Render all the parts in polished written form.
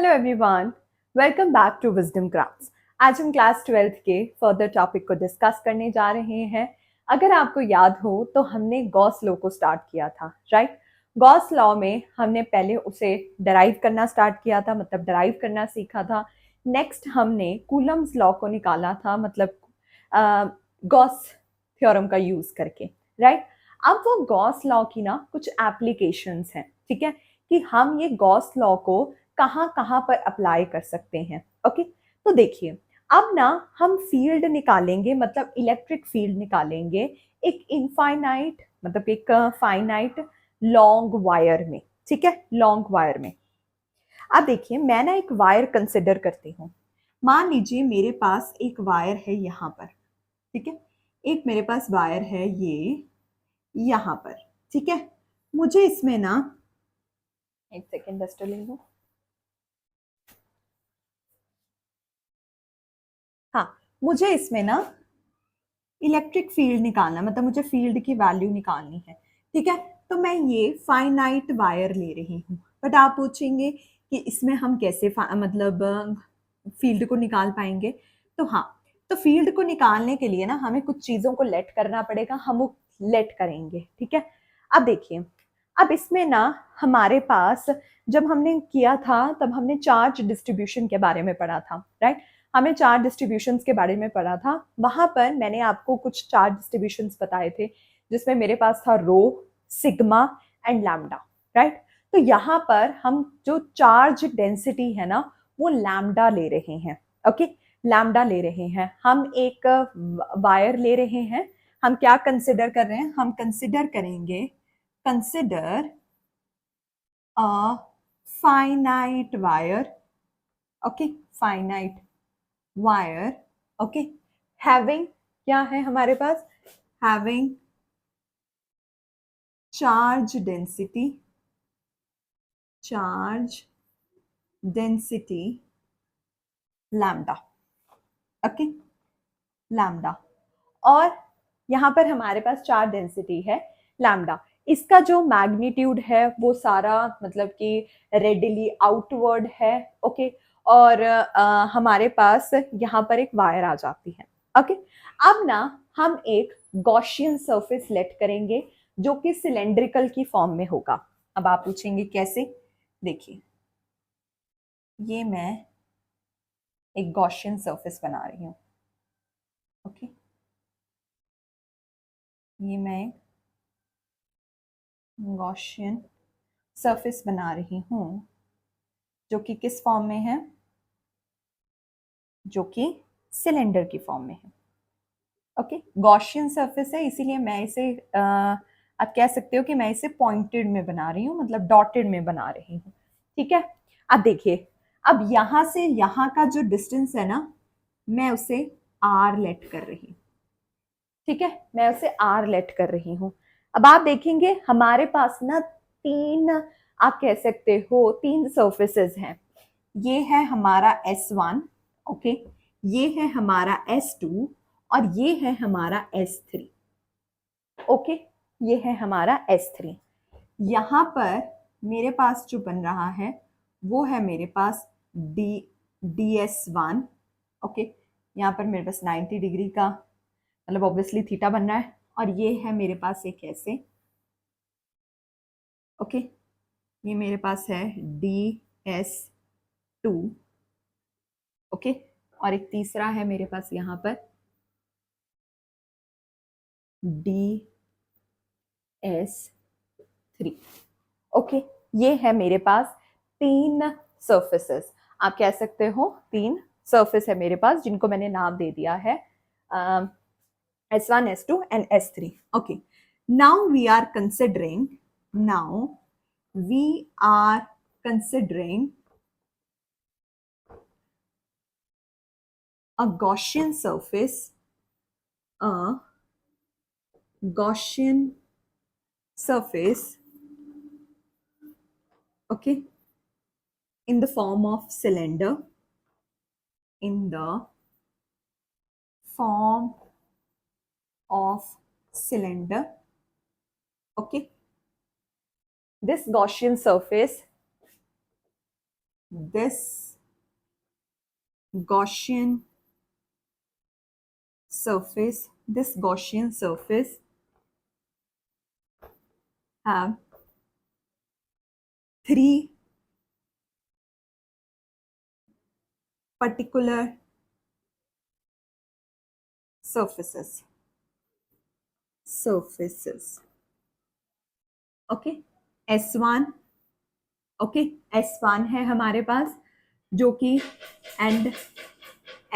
Hello everyone, welcome back to Wisdom Crafts. आज हम class 12th के फर्दर टॉपिक को डिस्कस करने जा रहे हैं। अगर आपको याद हो तो हमने गॉस लॉ को स्टार्ट किया था, राइट। गॉस लॉ में हमने पहले उसे डराइव करना स्टार्ट किया था, मतलब डराइव करना सीखा था। नेक्स्ट हमने कूलम्स लॉ को निकाला था, मतलब गॉस थ्योरम का यूज करके, राइट। अब वो गॉस लॉ की ना कुछ एप्लीकेशंस हैं, ठीक है, कि हम ये गॉस लॉ को कहाँ कहाँ पर अप्लाई कर सकते हैं। ओके, तो देखिए, अब ना हम फील्ड निकालेंगे, मतलब इलेक्ट्रिक फील्ड निकालेंगे एक इनफाइनाइट, मतलब एक फाइनाइट लॉन्ग वायर में, ठीक है, लॉन्ग वायर में। अब देखिए, मैं ना एक वायर कंसिडर करती हूँ। मान लीजिए मेरे पास एक वायर है यहाँ पर, ठीक है, एक मेरे पास वायर है ये यहाँ पर, ठीक है। मुझे इसमें ना, एक सेकेंड डस्टर ले लो। हाँ, मुझे इसमें ना इलेक्ट्रिक फील्ड निकालना, मतलब मुझे फील्ड की वैल्यू निकालनी है, ठीक है। तो मैं ये फाइनाइट वायर ले रही हूँ, बट आप पूछेंगे कि इसमें हम कैसे मतलब फील्ड को निकाल पाएंगे। तो हाँ, तो फील्ड को निकालने के लिए ना हमें कुछ चीज़ों को लेट करना पड़ेगा, हम वो लेट करेंगे, ठीक है। अब देखिए, अब इसमें ना हमारे पास, जब हमने किया था तब हमने चार्ज डिस्ट्रीब्यूशन के बारे में पढ़ा था, राइट। हमें चार्ज डिस्ट्रीब्यूशंस के बारे में पढ़ा था। वहां पर मैंने आपको कुछ चार्ज डिस्ट्रीब्यूशंस बताए थे, जिसमें मेरे पास था रो, सिग्मा एंड लैम्डा, राइट। तो यहाँ पर हम जो चार्ज डेंसिटी है ना, वो लैम्डा ले रहे हैं। ओके, लैम्डा ले रहे हैं। हम एक वायर ले रहे हैं। हम क्या कंसिडर कर रहे हैं? हम कंसिडर करेंगे, consider a finite wire. Okay, finite wire, okay, having, क्या है हमारे पास? Having charge density, charge density lambda, okay, lambda. और यहाँ पर हमारे पास चार्ज डेंसिटी है लैम्डा। इसका जो मैग्नीट्यूड है वो सारा, मतलब कि रेडिली आउटवर्ड है, ओके। और हमारे पास यहाँ पर एक वायर आ जाती है, ओके। अब ना हम एक गॉसियन सरफेस लेट करेंगे जो कि सिलेंड्रिकल की फॉर्म में होगा। अब आप पूछेंगे कैसे? देखिए, ये मैं एक गॉसियन सरफेस बना रही हूँ, ओके। ये मैं गॉसियन सरफेस बना रही हूँ जो कि किस फॉर्म में है? जो कि सिलेंडर की फॉर्म में है, ओके। गॉसियन सरफेस है, इसीलिए मैं इसे आप कह सकते हो कि मैं इसे पॉइंटेड में बना रही हूँ, मतलब डॉटेड में बना रही हूँ, ठीक है। अब देखिए, अब यहां से यहां का जो डिस्टेंस है ना, मैं उसे आर लेट कर रही हूँ, ठीक है, मैं उसे आर लेट कर रही हूँ। अब आप देखेंगे हमारे पास ना तीन, आप कह सकते हो तीन सर्फेसेस हैं। ये है हमारा S1, ओके, ये है हमारा S2 और ये है हमारा S3, ओके, ये है हमारा S3। यहाँ पर मेरे पास जो बन रहा है वो है मेरे पास DS1, ओके। यहाँ पर मेरे पास 90 डिग्री का, मतलब ऑब्वियसली थीटा बन रहा है, और ये है मेरे पास एक ऐसे, ओके। ये मेरे पास है DS2, ओके। और एक तीसरा है मेरे पास यहाँ पर DS3, ओके। ये है मेरे पास तीन सर्फेसेस, आप कह सकते हो तीन सर्फेस है मेरे पास, जिनको मैंने नाम दे दिया है S1, S2 and S3, okay. Now we are considering, now we are considering a Gaussian surface, a Gaussian surface, okay, in the form of cylinder, in the form of cylinder, okay. This Gaussian surface this Gaussian surface have three particular surfaces. Okay, S1, okay, S1 है हमारे पास जो कि and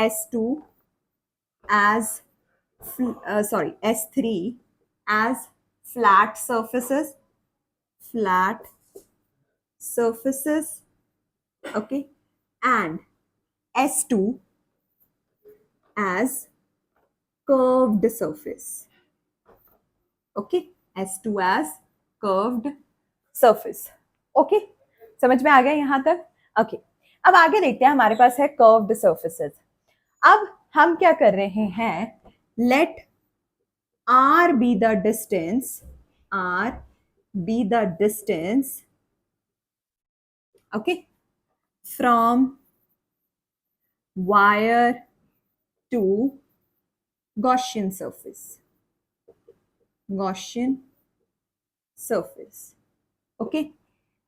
S2 as S3 as flat surfaces, okay, and S2 as curved surface, okay, S2 as curved surface, okay, समझ में आ गया यहां तक? Okay, अब आगे देखते हैं, हमारे पास है कर्व्ड सर्फेसेस। अब हम क्या कर रहे हैं, late R be the distance, okay, from wire to Gaussian surface, okay,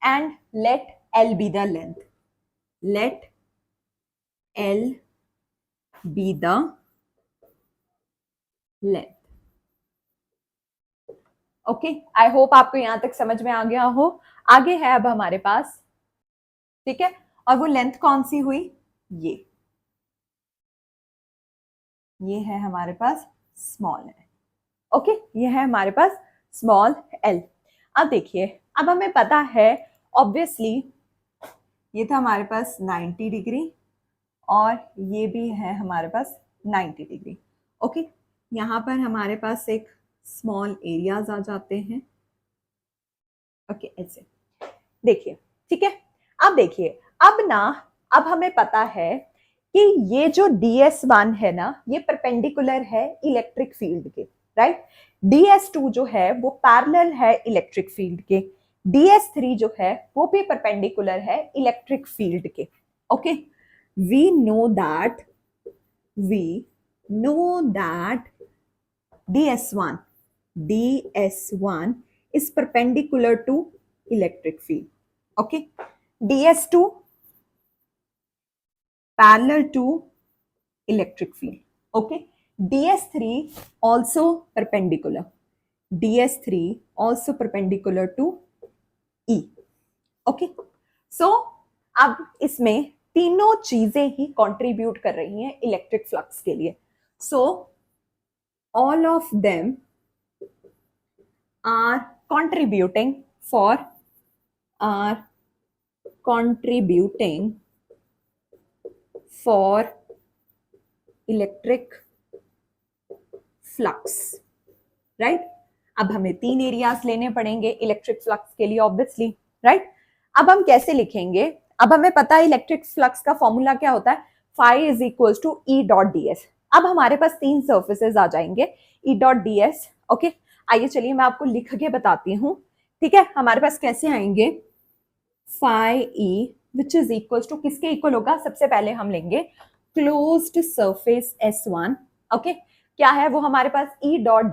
and let L be the length. Okay, I hope आपको यहां तक समझ में आ गया हो। आगे है अब हमारे पास, ठीक है, और वो लेंथ कौन सी हुई, ये है हमारे पास स्मॉल है, ओके, ये है हमारे पास स्मॉल एल। अब देखिए, अब हमें पता है ऑब्वियसली ये था हमारे पास 90 डिग्री और ये भी है हमारे पास 90 डिग्री, ओके, यहाँ पर हमारे पास एक स्मॉल एरियाज आ जाते हैं, ओके, ऐसे देखिए, ठीक है। अब देखिए, अब हमें पता है कि ये जो DS1 है ना, ये परपेंडिकुलर है इलेक्ट्रिक फील्ड के, राइट। DS2 जो है वो पैरेलल है इलेक्ट्रिक फील्ड के, DS3 जो है वो भी परपेंडिकुलर है इलेक्ट्रिक फील्ड के, okay. We know that DS1 is perpendicular to electric field, okay, DS2 parallel to electric field, okay, DS3 also perpendicular to E, okay। so अब इसमें तीनों चीजें ही कंट्रीब्यूट कर रही हैं इलेक्ट्रिक फ्लक्स के लिए, so all of them are contributing for electric flux, right. अब हमें 3 एरियाज लेने पड़ेंगे इलेक्ट्रिक फ्लक्स के लिए ऑब्वियसली, राइट। अब हम कैसे लिखेंगे, अब हमें पता है इलेक्ट्रिक फ्लक्स का फॉर्मूला क्या होता है, phi is equal to E dot D S. अब हमारे पास 3 सर्फेसेस आ जाएंगे, E dot D S, okay. आइए चलिए मैं आपको लिख के बताती हूँ, ठीक है। हमारे पास कैसे आएंगे, phi E which is equal to, किसके इक्वल होगा, सबसे पहले हम लेंगे क्लोज्ड सरफेस S1, ओके, क्या है वो हमारे पास, E डॉट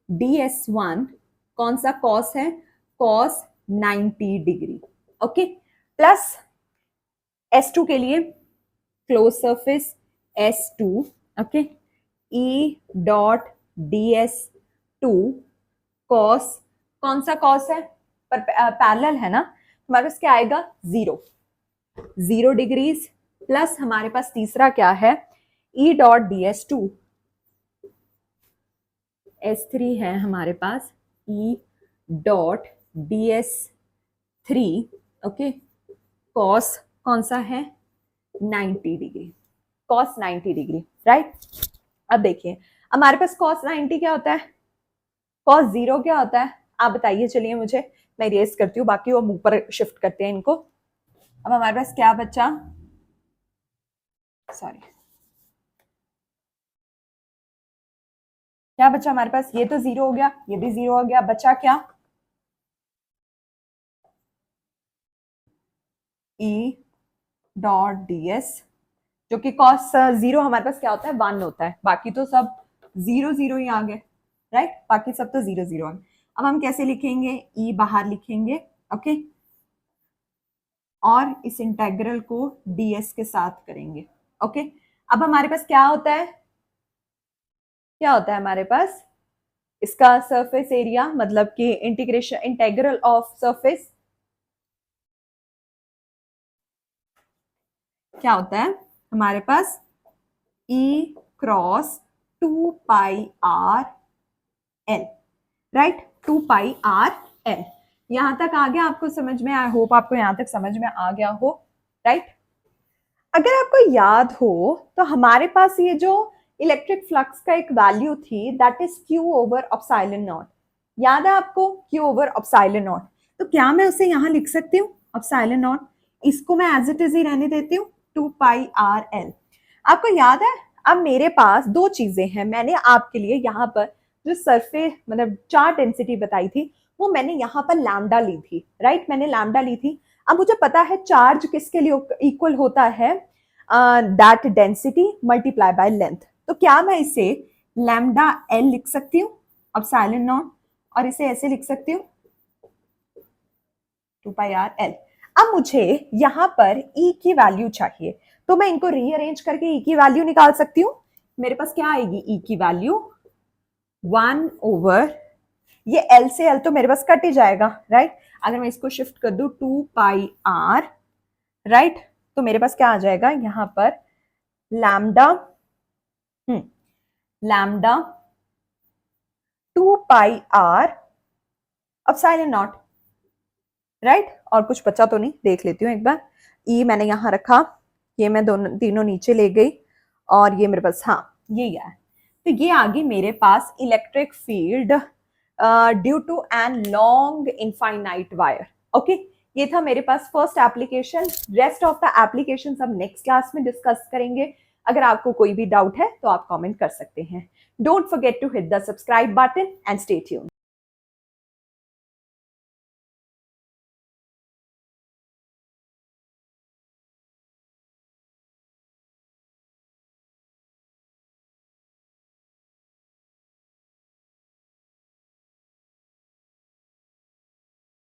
DS1, कौन सा कॉस है, cos 90 degree, okay, plus S2 के लिए close surface S2, okay, E dot DS2 cos, कौन सा कॉस है, पैरेलल है ना, हमारे पास क्या आएगा, 0 डिग्रीज, प्लस हमारे पास तीसरा क्या है, E डॉट DS2, S3 है हमारे पास, E dot DS3, okay, cos कौन सा है, 90 डिग्री, कॉस 90 डिग्री, राइट। अब देखिए हमारे पास कॉस 90 क्या होता है, कॉस 0 क्या होता है, आप बताइए, चलिए मुझे, मैं इरेज करती हूँ, बाकी वो मुंह पर शिफ्ट करते हैं इनको। अब हमारे पास क्या बचा, सॉरी, क्या बचा हमारे पास, ये तो 0 हो गया, ये भी 0 हो गया, बचा क्या, ई डॉट डी एस, जो कि कॉस जीरो हमारे पास क्या होता है, 1 होता है, बाकी तो सब 0 0 ही आ गए, राइट, बाकी सब तो 0 0 आ गए। अब हम कैसे लिखेंगे, ई बाहर लिखेंगे, ओके, और इस इंटेग्रल को ds के साथ करेंगे, ओके। अब हमारे पास क्या होता है, क्या होता है हमारे पास, इसका सरफेस एरिया, मतलब कि इंटीग्रेशन इंटेग्रल ऑफ सरफेस क्या होता है हमारे पास, ई cross 2 pi R L, right, 2 pi R L. यहां तक आ गया आपको समझ में, आई होप आपको यहां तक समझ में आ गया हो, राइट। अगर आपको याद हो तो हमारे पास ये जो इलेक्ट्रिक फ्लक्स का एक वैल्यू थी, that is Q over epsilon not, याद है आपको, क्यू ओवर एप्सिलॉन नॉट। तो क्या मैं उसे यहां लिख सकती हूँ एप्सिलॉन नॉट, इसको मैं एज इट इज ही रहने देती हूँ 2 पाई आर एल। आपको याद है, अब मेरे पास दो चीजें हैं, मैंने आपके लिए यहाँ पर जो सरफेस मतलब चार्ज डेंसिटी बताई थी, वो मैंने यहाँ पर लैम्डा ली थी, राइट, मैंने लैम्डा ली थी। अब मुझे पता है चार्ज किसके लिए इक्वल होता है, that density multiply by length. तो क्या मैं इसे लैम्डा एल लिख सकती हूँ एप्सिलॉन नॉट, और इसे ऐसे लिख सकती हूँ 2 पाई आर एल। अब मुझे यहां पर E की वैल्यू चाहिए, तो मैं इनको रीअरेंज करके E की वैल्यू निकाल सकती हूँ। मेरे पास क्या आएगी E की वैल्यू, 1 ओवर, ये L से L तो मेरे पास कट ही जाएगा, राइट। अगर मैं इसको शिफ्ट कर दूं 2 पाई आर, राइट, तो मेरे पास क्या आ जाएगा यहां पर, lambda lambda 2 pi R epsilon naught, right. और कुछ बचा तो नहीं, देख लेती हूँ एक बार। ई मैंने यहां रखा, ये मैं दोनों तीनों नीचे ले गई, और ये मेरे पास, हाँ ये है। तो ये आ गई मेरे पास electric field due to an long infinite wire, okay. ये था मेरे पास first application. Rest of the application हम नेक्स्ट क्लास में डिस्कस करेंगे। अगर आपको कोई भी डाउट है तो आप कमेंट कर सकते हैं। Don't forget to hit the subscribe button and stay tuned.